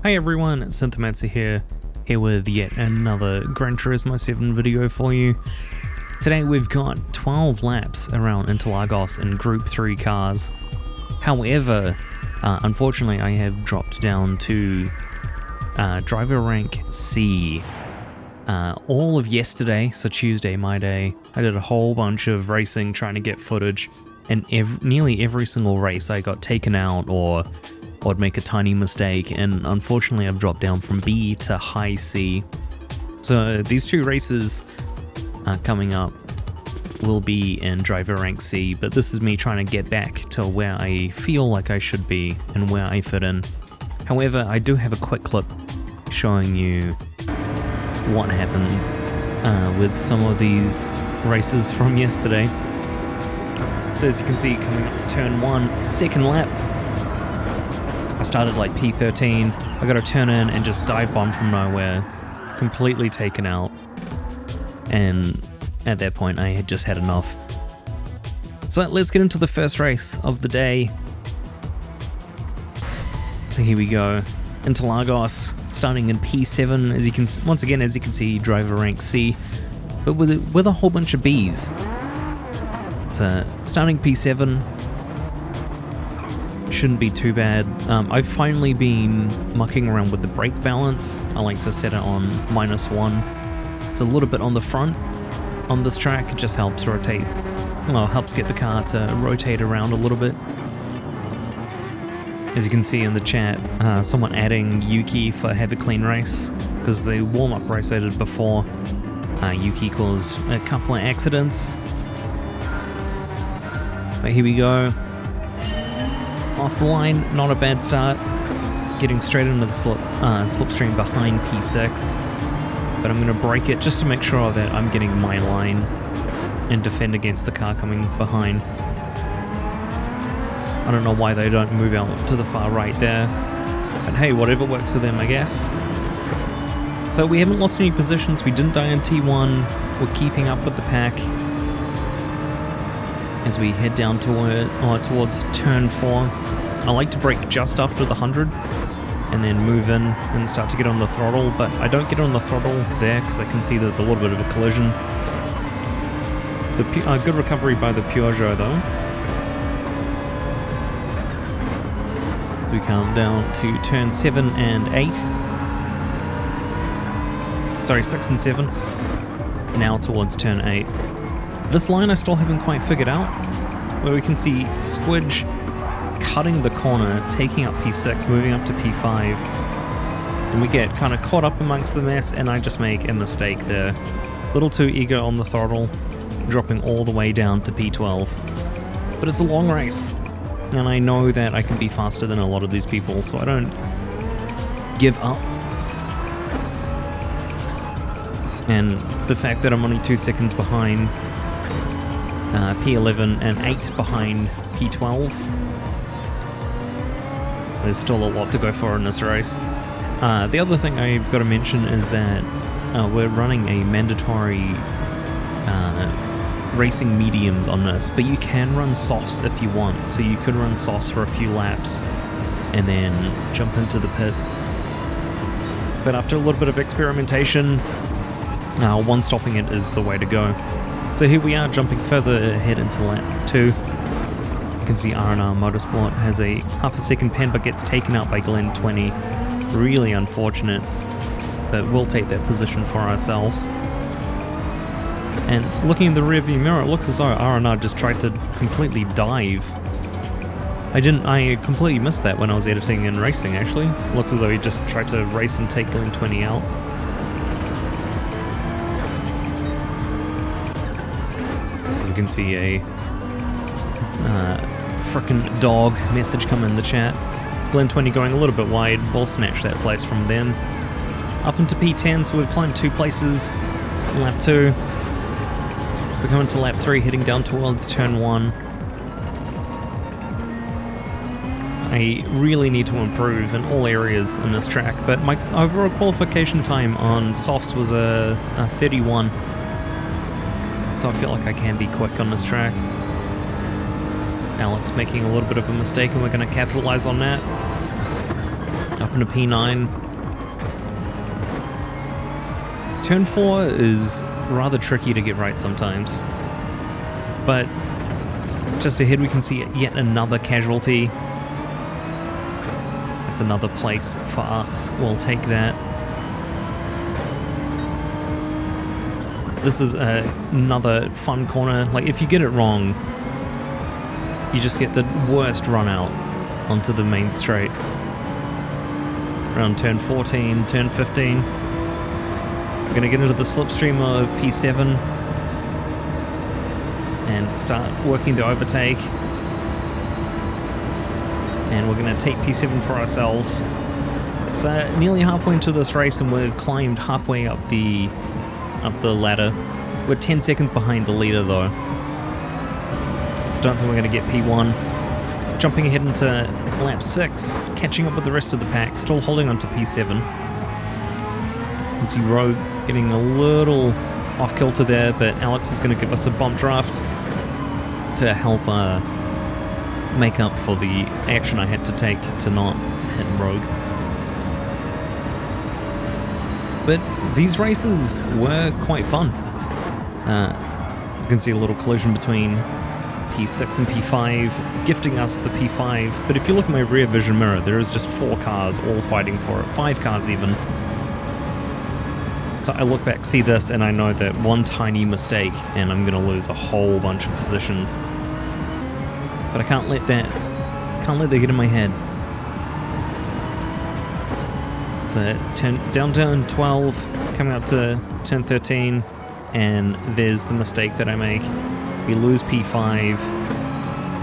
Hey everyone, it's Thrustmaster here with yet another Gran Turismo 7 video for you. Today we've got 12 laps around Interlagos in Group 3 cars. However, unfortunately I have dropped down to driver rank C. All of yesterday, so Tuesday my day, I did a whole bunch of racing trying to get footage, and nearly every single race I got taken out or I'd make a tiny mistake, and unfortunately I've dropped down from B to high C. So these two races coming up will be in driver rank C, but this is me trying to get back to where I feel like I should be and where I fit in. However, I do have a quick clip showing you what happened with some of these races from yesterday. So as you can see, coming up to turn 1, second lap, I started like P13, I got to turn in and just dive bomb from nowhere, completely taken out, and at that point I had just had enough. So let's get into the first race of the day. So here we go, Interlagos, starting in P7, as you can, once again as you can see, driver rank C, but with a whole bunch of Bs. So starting P7, shouldn't be too bad. I've finally been mucking around with the brake balance. I like to set it on -1. It's a little bit on the front on this track. It just helps rotate, well, helps get the car to rotate around a little bit. As you can see in the chat, someone adding Yuki for Have a Clean Race, because the warm-up race I did before, Yuki caused a couple of accidents. But here we go. Off the line, not a bad start. Getting straight into the slipstream behind P6. But I'm going to brake it just to make sure that I'm getting my line and defend against the car coming behind. I don't know why they don't move out to the far right there. But hey, whatever works for them, I guess. So we haven't lost any positions. We didn't die in T1. We're keeping up with the pack as we head down towards turn 4. I like to brake just after the 100 and then move in and start to get on the throttle, but I don't get on the throttle there because I can see there's a little bit of a collision. Good recovery by the Peugeot though. So we come down to turn 7 and 8. Sorry, 6 and 7. Now towards turn 8. This line I still haven't quite figured out, where we can see Squidge cutting the corner, taking up P6, moving up to P5, and we get kind of caught up amongst the mess, and I just make a mistake there. A little too eager on the throttle, dropping all the way down to P12. But it's a long race, and I know that I can be faster than a lot of these people, so I don't give up. And the fact that I'm only 2 seconds behind P11 and 8 behind P12, there's still a lot to go for in this race. The other thing I've got to mention is that we're running a mandatory racing mediums on this, but you can run softs if you want, so you could run softs for a few laps and then jump into the pits. But after a little bit of experimentation, one-stopping it is the way to go. So here we are, jumping further ahead into lap 2. You can see R&R Motorsport has a half a second pen but gets taken out by Glen 20. Really unfortunate, but we'll take that position for ourselves. And looking in the rearview mirror, it looks as though R&R just tried to completely dive. I completely missed that when I was editing and racing, actually. Looks as though he just tried to race and take Glen 20 out. You can see a frickin' dog message come in the chat. Glen 20 going a little bit wide, we'll snatch that place from them. Up into P10, so we've climbed 2 places in lap 2. We're coming to lap 3, heading down towards turn 1. I really need to improve in all areas in this track, but my overall qualification time on softs was a 31. So I feel like I can be quick on this track. Alex making a little bit of a mistake, and we're going to capitalize on that. Up into P9. Turn 4 is rather tricky to get right sometimes. But just ahead we can see yet another casualty. That's another place for us. We'll take that. This is another fun corner. Like, if you get it wrong, you just get the worst run out onto the main straight. Around turn 14, turn 15. We're going to get into the slipstream of P7 and start working the overtake. And we're going to take P7 for ourselves. It's nearly halfway into this race and we've climbed halfway up the ladder. We're 10 seconds behind the leader though. So don't think we're going to get P1. Jumping ahead into lap 6, catching up with the rest of the pack, still holding on to P7. You can see Rogue getting a little off kilter there, but Alex is going to give us a bump draft to help make up for the action I had to take to not hit Rogue. But these races were quite fun. You can see a little collision between P6 and P5, gifting us the P5. But if you look at my rear vision mirror, there is just 4 cars all fighting for it, 5 cars even. So I look back, see this, and I know that one tiny mistake and I'm going to lose a whole bunch of positions. But I can't let that get in my head. So down turn 12, coming up to turn 13, and there's the mistake that I make. We lose P5,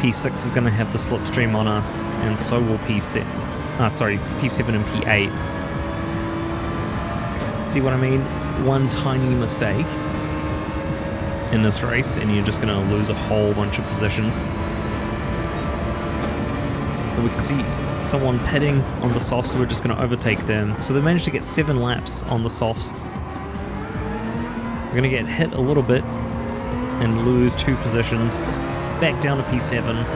P6 is going to have the slipstream on us, and so will P7 and P8. See what I mean? One tiny mistake in this race, and you're just going to lose a whole bunch of positions. But we can see someone pitting on the softs, so we're just going to overtake them. So they managed to get 7 laps on the softs. We're going to get hit a little bit and lose 2 positions. Back down to P7.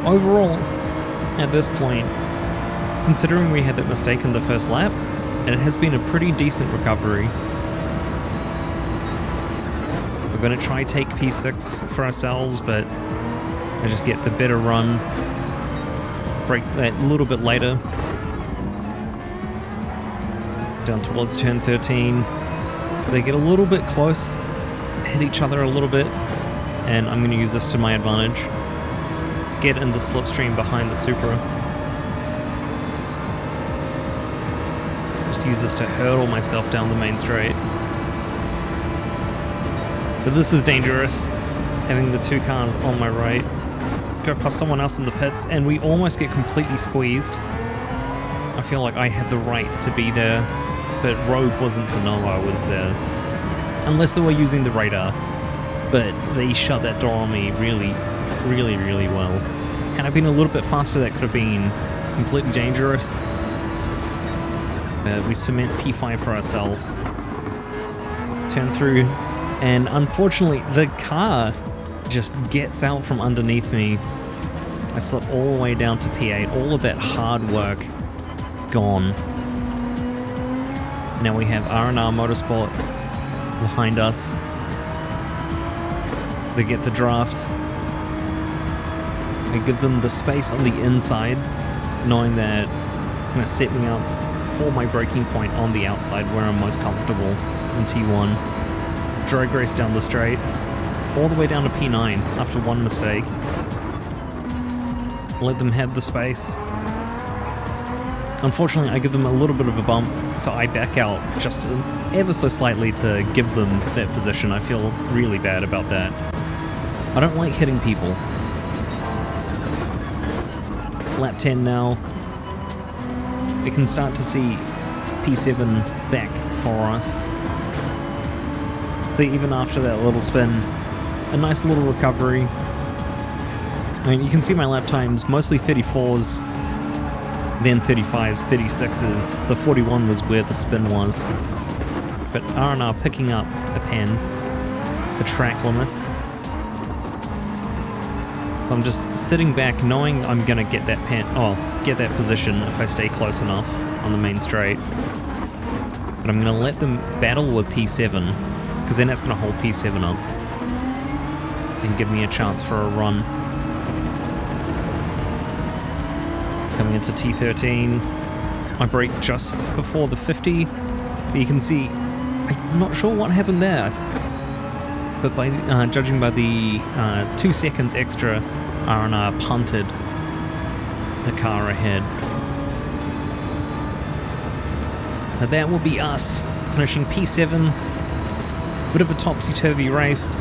Overall, at this point, considering we had that mistake in the first lap, it has been a pretty decent recovery. We're going to try take P6 for ourselves, but I just get the better run. Break that a little bit later. Down towards turn 13. They get a little bit close, hit each other a little bit, and I'm going to use this to my advantage. Get in the slipstream behind the Supra. Just use this to hurdle myself down the main straight. But this is dangerous, having the 2 cars on my right. Go past someone else in the pits, and we almost get completely squeezed. I feel like I had the right to be there, but Rogue wasn't to know I was there. Unless they were using the radar. But they shut that door on me really, really, really well. Had I been a little bit faster, that could have been completely dangerous. We cement P5 for ourselves. Turn through, and unfortunately the car just gets out from underneath me. I slip all the way down to P8. All of that hard work gone. Now we have R&R Motorsport behind us. They get the draft. I give them the space on the inside, knowing that it's going to set me up for my braking point on the outside where I'm most comfortable in T1. Drag race down the straight, all the way down to P9 after one mistake. Let them have the space. Unfortunately, I give them a little bit of a bump, so I back out just ever so slightly to give them that position. I feel really bad about that. I don't like hitting people. Lap 10 now. We can start to see P7 back for us. So even after that little spin, a nice little recovery. I mean, you can see my lap times, mostly 34s, then 35s, 36s. The 41 was where the spin was. But R&R picking up a pen for track limits. So I'm just sitting back knowing I'm going to get that get that position if I stay close enough on the main straight. But I'm going to let them battle with P7, because then that's going to hold P7 up and give me a chance for a run. Coming into T13, I brake just before the 50, but you can see, I'm not sure what happened there, but by judging by the 2 seconds extra, R&R punted the car ahead. So that will be us finishing P7. Bit of a topsy-turvy race.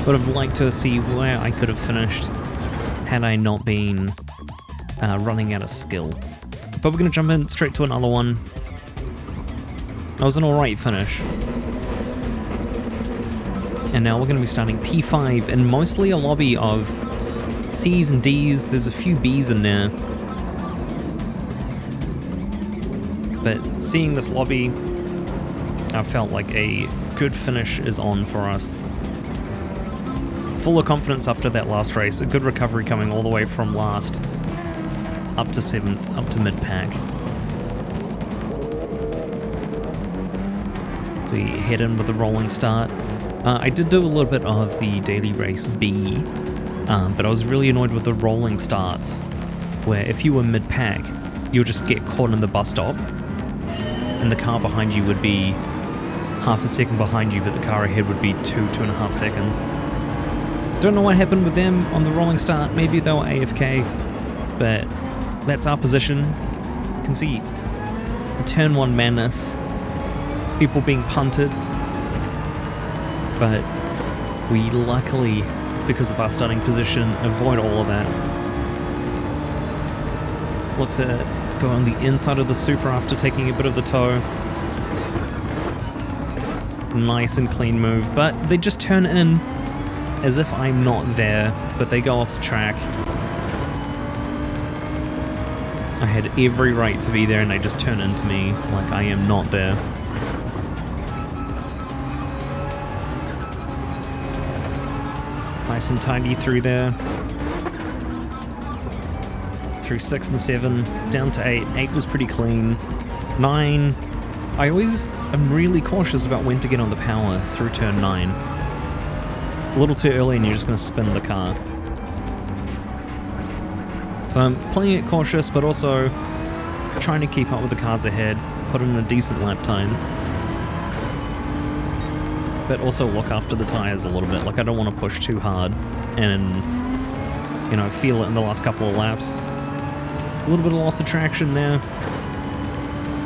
Would have liked to see where I could have finished had I not been running out of skill. But we're going to jump in straight to another one. That was an alright finish. And now we're going to be starting P5 in mostly a lobby of C's and D's. There's a few B's in there. But seeing this lobby, I felt like a good finish is on for us. Full of confidence after that last race. A good recovery coming all the way from last up to 7th, up to mid-pack. So we head in with a rolling start. I did do a little bit of the daily race B, but I was really annoyed with the rolling starts, where if you were mid-pack, you would just get caught in the bus stop, and the car behind you would be half a second behind you, but the car ahead would be 2.5 seconds. Don't know what happened with them on the rolling start. Maybe they were AFK, but that's our position. You can see turn 1 madness, people being punted, but we luckily, because of our starting position, avoid all of that. Look to go on the inside of the Supra after taking a bit of the toe. Nice and clean move, but they just turn in as if I'm not there, but they go off the track. I had every right to be there and they just turn into me like I am not there. Nice and tidy through there. Through 6 and 7, down to 8. 8 was pretty clean. 9, I always am really cautious about when to get on the power through turn 9. A little too early and you're just going to spin the car. So I'm playing it cautious, but also trying to keep up with the cars ahead, put in a decent lap time. But also look after the tires a little bit. Like, I don't want to push too hard and, you know, feel it in the last couple of laps. A little bit of loss of traction there,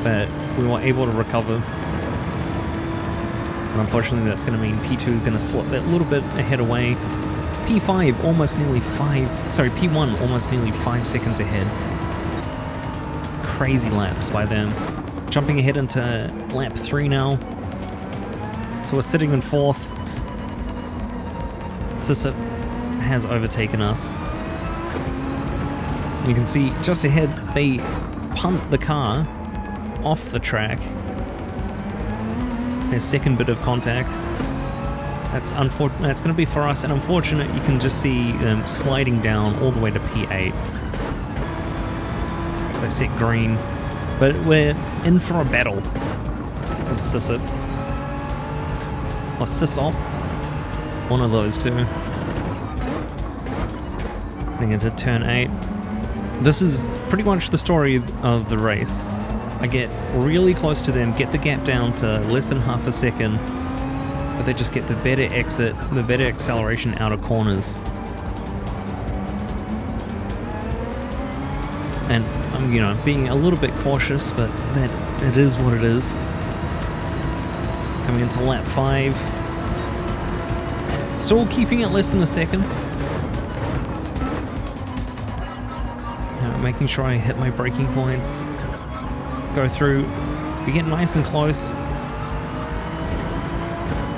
but we were able to recover. And unfortunately that's going to mean P2 is going to slip that little bit ahead away. P1 almost nearly 5 seconds ahead. Crazy laps by them. Jumping ahead into lap 3 now. So we're sitting in 4th. Sissip has overtaken us. And you can see just ahead, they punt the car off the track. Their second bit of contact. That's unfortunate. That's going to be for us, and unfortunate. You can just see them sliding down all the way to P8. They set green, but we're in for a battle with Sissip or Sissop. One of those two. Getting into turn 8. This is pretty much the story of the race. I get really close to them, get the gap down to less than half a second, but they just get the better exit, the better acceleration out of corners. And I'm, you know, being a little bit cautious, but that it is what it is. Coming into lap 5. Still keeping it less than a second. Making sure I hit my braking points. Go through. We get nice and close.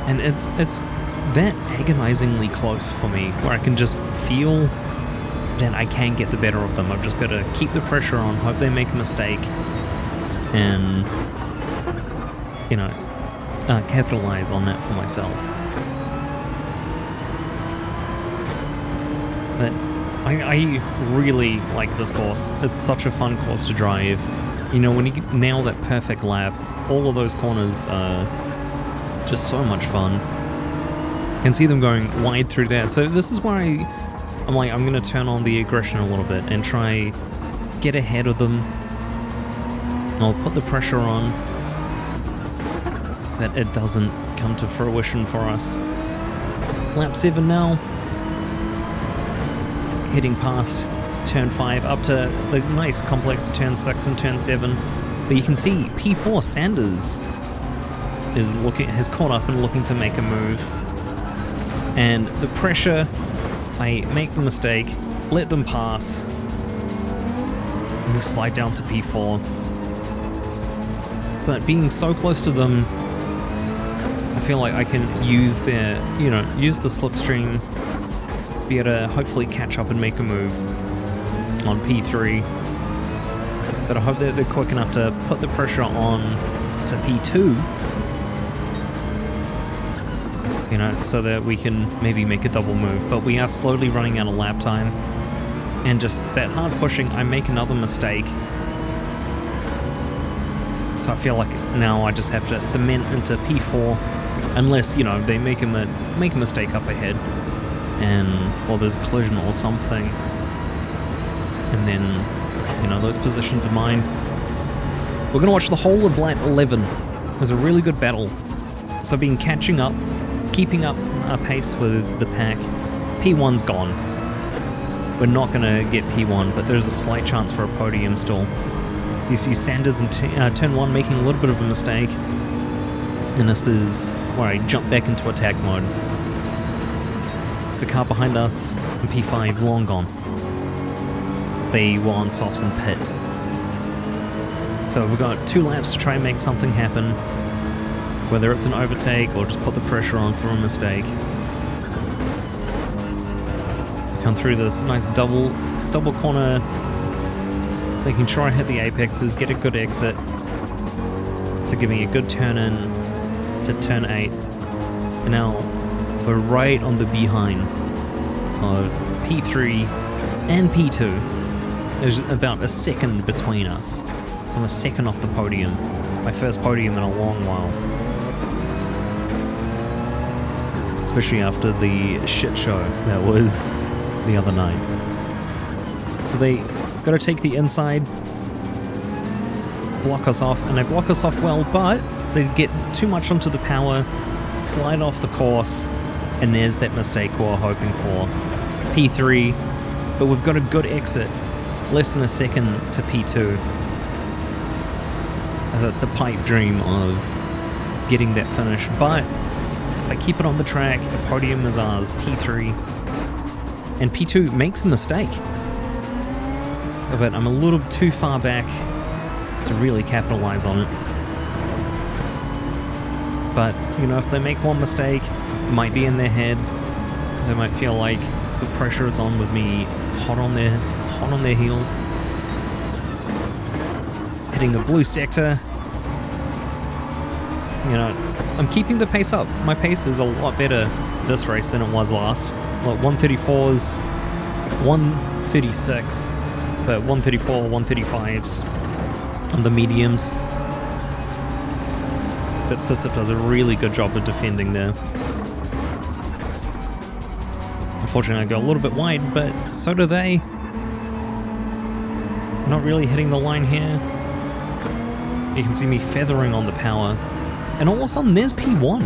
And it's that agonizingly close for me, where I can just feel that I can get the better of them. I've just got to keep the pressure on, hope they make a mistake, and, you know, capitalize on that for myself. But I really like this course. It's such a fun course to drive. You know, when you nail that perfect lap, all of those corners are just so much fun. You can see them going wide through there. So this is where I'm like, I'm going to turn on the aggression a little bit and try get ahead of them. I'll put the pressure on, but it doesn't come to fruition for us. Lap 7 now. Heading past turn 5 up to the nice complex of turn 6 and turn 7. But you can see P4 Sanders has caught up and looking to make a move. And the pressure, I make the mistake, let them pass, and we slide down to P4. But being so close to them, I feel like I can use use the slipstream, be able to hopefully catch up and make a move on P3. But I hope that they're quick enough to put the pressure on to P2, you know, so that we can maybe make a double move. But we are slowly running out of lap time, and just that hard pushing, I make another mistake. So I feel like now I just have to cement into P4, unless, you know, they make a mistake up ahead, or there's a collision or something, and then, you know, those positions are mine. We're gonna watch the whole of lap 11. There's a really good battle. So I've been catching up, keeping up our pace with the pack. P1's gone. We're not gonna get P1, but there's a slight chance for a podium still. So you see Sanders in turn 1 making a little bit of a mistake, and this is where I jump back into attack mode. The car behind us in P5, long gone. They were on softs and pit. So we've got 2 laps to try and make something happen, whether it's an overtake or just put the pressure on for a mistake. Come through this nice double corner, making sure I hit the apexes, get a good exit to give me a good turn in to turn 8. And now we're right on the behind of P3 and P2. There's about a second between us. So I'm a second off the podium. My first podium in a long while. Especially after the shit show that was the other night. So they got to take the inside, block us off, and they block us off well, but they get too much onto the power, slide off the course, and there's that mistake we're hoping for. P3, but we've got a good exit, less than a second to P2. As it's a pipe dream of getting that finish, but if I keep it on the track, the podium is ours, P3, and P2 makes a mistake. But I'm a little too far back to really capitalize on it. But, you know, if they make one mistake, it might be in their head. They might feel like the pressure is on with me hot on their heels. Hitting the blue sector. You know, I'm keeping the pace up. My pace is a lot better this race than it was last. Well, 134s, 136, but 134, 135s on the mediums. But Sissip does a really good job of defending there. Unfortunately, I go a little bit wide, but so do they. Not really hitting the line here. You can see me feathering on the power. And all of a sudden, there's P1.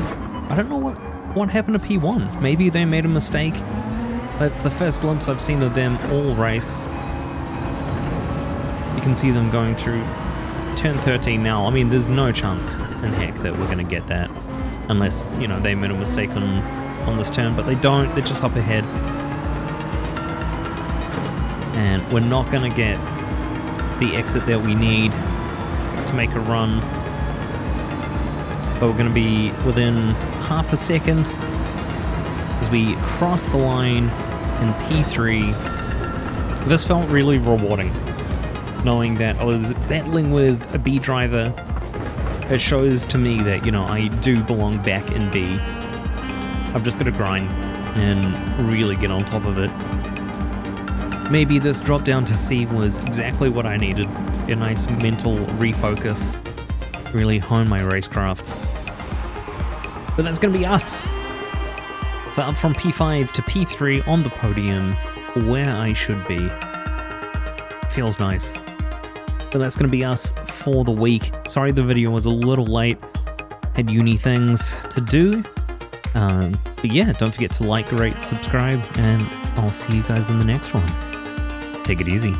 I don't know what happened to P1. Maybe they made a mistake. That's the first glimpse I've seen of them all race. You can see them going through turn 13 now. I mean, there's no chance in heck that we're going to get that. Unless, you know, they made a mistake on this turn, but they don't. They're just up ahead. And we're not going to get the exit that we need to make a run. But we're going to be within half a second as we cross the line in P3. This felt really rewarding, knowing that I was battling with a B driver. It shows to me that, you know, I do belong back in B. I've just got to grind and really get on top of it. maybe this drop down to C was exactly what I needed. A nice mental refocus, really hone my racecraft. But that's going to be us. So up from P5 to P3 on the podium, where I should be. Feels nice. But that's going to be us for the week. Sorry the video was a little late. Had uni things to do. But yeah, don't forget to like, rate, subscribe, and I'll see you guys in the next one. Take it easy.